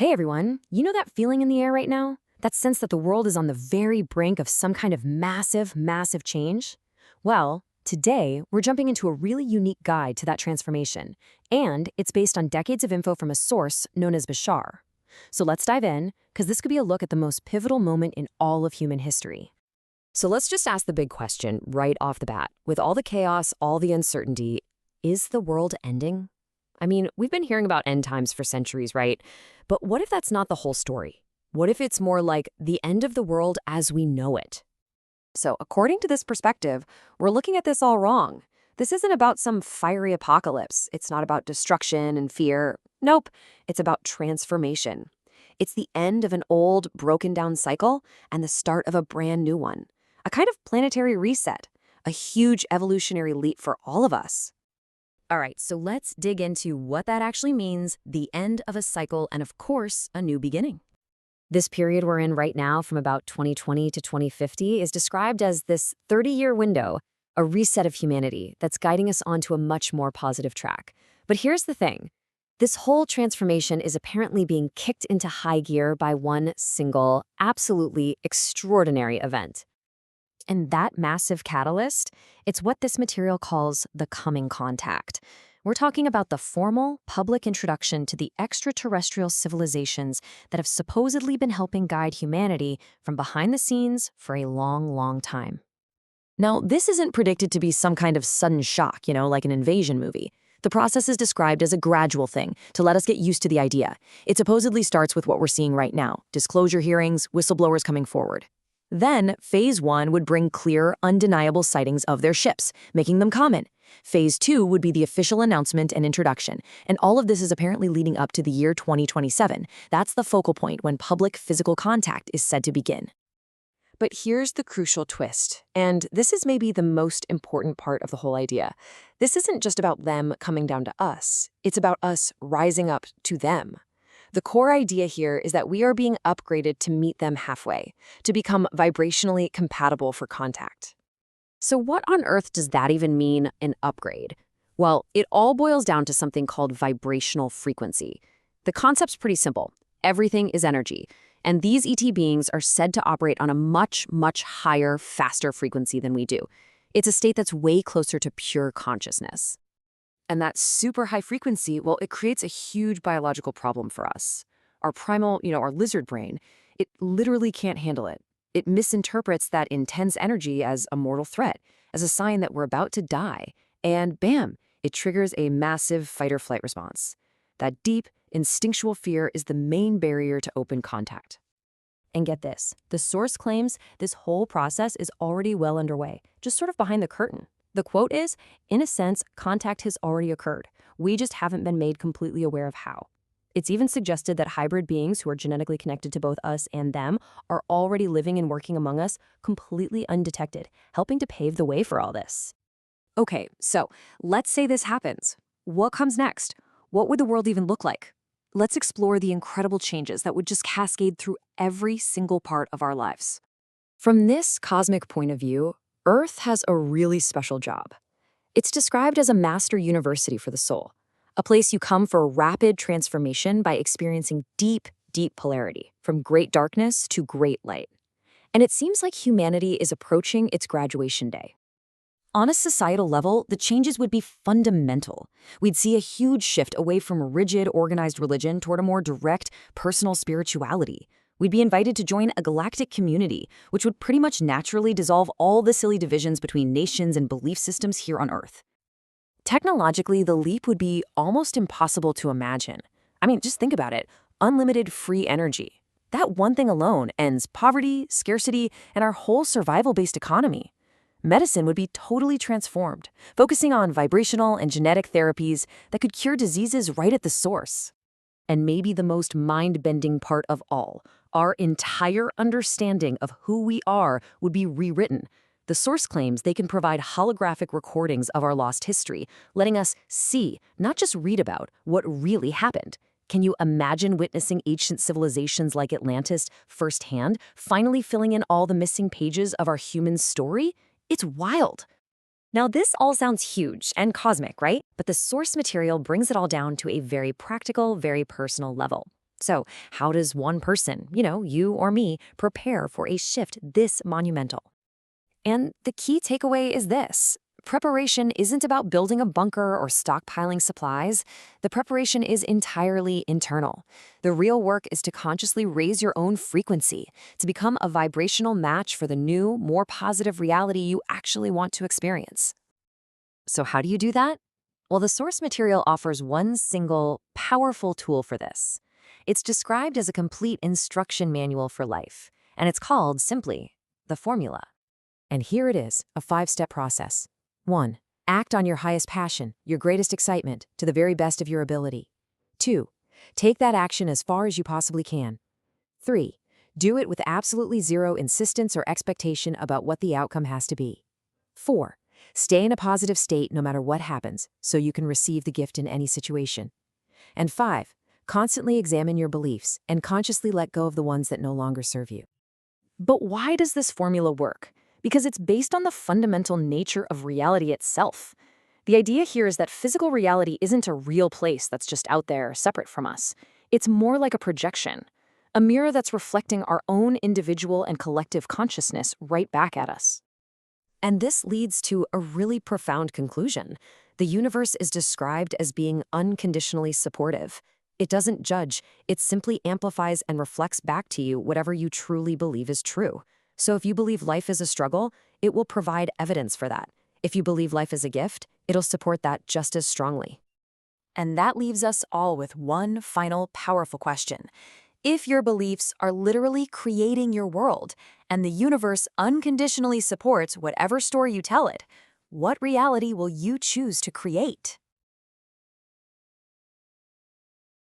Hey everyone, you know that feeling in the air right now? That sense that the world is on the very brink of some kind of massive change? Well, today we're jumping into a really unique guide to that transformation, and it's based on decades of info from a source known as Bashar. So let's dive in, because this could be a look at the most pivotal moment in all of human history. So let's just ask the big question right off the bat. With all the chaos, all the uncertainty, is the world ending? I mean, we've been hearing about end times for centuries, right? But what if that's not the whole story? What if it's more like the end of the world as we know it? So, according to this perspective, we're looking at this all wrong. This isn't about some fiery apocalypse. It's not about destruction and fear. Nope, it's about transformation. It's the end of an old, broken down cycle and the start of a brand new one. A kind of planetary reset, a huge evolutionary leap for all of us. All right, so let's dig into what that actually means, the end of a cycle, and of course, a new beginning. This period we're in right now, from about 2020 to 2050, is described as this 30-year window, a reset of humanity that's guiding us onto a much more positive track. But here's the thing. This whole transformation is apparently being kicked into high gear by one single, absolutely extraordinary event. And that massive catalyst, it's what this material calls the coming contact. We're talking about the formal, public introduction to the extraterrestrial civilizations that have supposedly been helping guide humanity from behind the scenes for a long time. Now, this isn't predicted to be some kind of sudden shock, like an invasion movie. The process is described as a gradual thing to let us get used to the idea. It supposedly starts with what we're seeing right now, disclosure hearings, whistleblowers coming forward. Then, Phase 1 would bring clear, undeniable sightings of their ships, making them common. Phase 2 would be the official announcement and introduction, and all of this is apparently leading up to the year 2027. That's the focal point when public physical contact is said to begin. But here's the crucial twist, and this is maybe the most important part of the whole idea. This isn't just about them coming down to us, it's about us rising up to them. The core idea here is that we are being upgraded to meet them halfway, to become vibrationally compatible for contact. So what on earth does that even mean, an upgrade? Well, it all boils down to something called vibrational frequency. The concept's pretty simple. Everything is energy, and these ET beings are said to operate on a much higher, faster frequency than we do. It's a state that's way closer to pure consciousness. And that super high frequency, well, it creates a huge biological problem for us. Our primal, our lizard brain, it literally can't handle it. It misinterprets that intense energy as a mortal threat, as a sign that we're about to die. And bam, it triggers a massive fight-or-flight response. That deep, instinctual fear is the main barrier to open contact. And get this, the source claims this whole process is already well underway, just sort of behind the curtain. The quote is, in a sense, contact has already occurred. We just haven't been made completely aware of how. It's even suggested that hybrid beings who are genetically connected to both us and them are already living and working among us completely undetected, helping to pave the way for all this. Okay, so let's say this happens. What comes next? What would the world even look like? Let's explore the incredible changes that would just cascade through every single part of our lives. From this cosmic point of view, Earth has a really special job. It's described as a master university for the soul, a place you come for rapid transformation by experiencing deep polarity, from great darkness to great light. And it seems like humanity is approaching its graduation day. On a societal level, the changes would be fundamental. We'd see a huge shift away from rigid, organized religion toward a more direct, personal spirituality. We'd be invited to join a galactic community, which would pretty much naturally dissolve all the silly divisions between nations and belief systems here on Earth. Technologically, the leap would be almost impossible to imagine. I mean, just think about it. Unlimited free energy. That one thing alone ends poverty, scarcity, and our whole survival-based economy. Medicine would be totally transformed, focusing on vibrational and genetic therapies that could cure diseases right at the source. And maybe the most mind-bending part of all, our entire understanding of who we are would be rewritten. The source claims they can provide holographic recordings of our lost history, letting us see, not just read about, what really happened. Can you imagine witnessing ancient civilizations like Atlantis firsthand, finally filling in all the missing pages of our human story? It's wild. Now, this all sounds huge and cosmic, right? But the source material brings it all down to a very practical, very personal level. So, how does one person, you or me, prepare for a shift this monumental? And the key takeaway is this. Preparation isn't about building a bunker or stockpiling supplies. The preparation is entirely internal. The real work is to consciously raise your own frequency, to become a vibrational match for the new, more positive reality you actually want to experience. So how do you do that? Well, the source material offers one single, powerful tool for this. It's described as a complete instruction manual for life, and it's called, simply, the formula. And here it is, a 5-step process. 1. Act on your highest passion, your greatest excitement, to the very best of your ability. 2. Take that action as far as you possibly can. 3. Do it with absolutely zero insistence or expectation about what the outcome has to be. 4. Stay in a positive state no matter what happens, so you can receive the gift in any situation. And 5. Constantly examine your beliefs and consciously let go of the ones that no longer serve you. But why does this formula work? Because it's based on the fundamental nature of reality itself. The idea here is that physical reality isn't a real place that's just out there, separate from us. It's more like a projection, a mirror that's reflecting our own individual and collective consciousness right back at us. And this leads to a really profound conclusion. The universe is described as being unconditionally supportive. It doesn't judge, it simply amplifies and reflects back to you whatever you truly believe is true. So if you believe life is a struggle, it will provide evidence for that. If you believe life is a gift, it'll support that just as strongly. And that leaves us all with one final powerful question. If your beliefs are literally creating your world, and the universe unconditionally supports whatever story you tell it, what reality will you choose to create?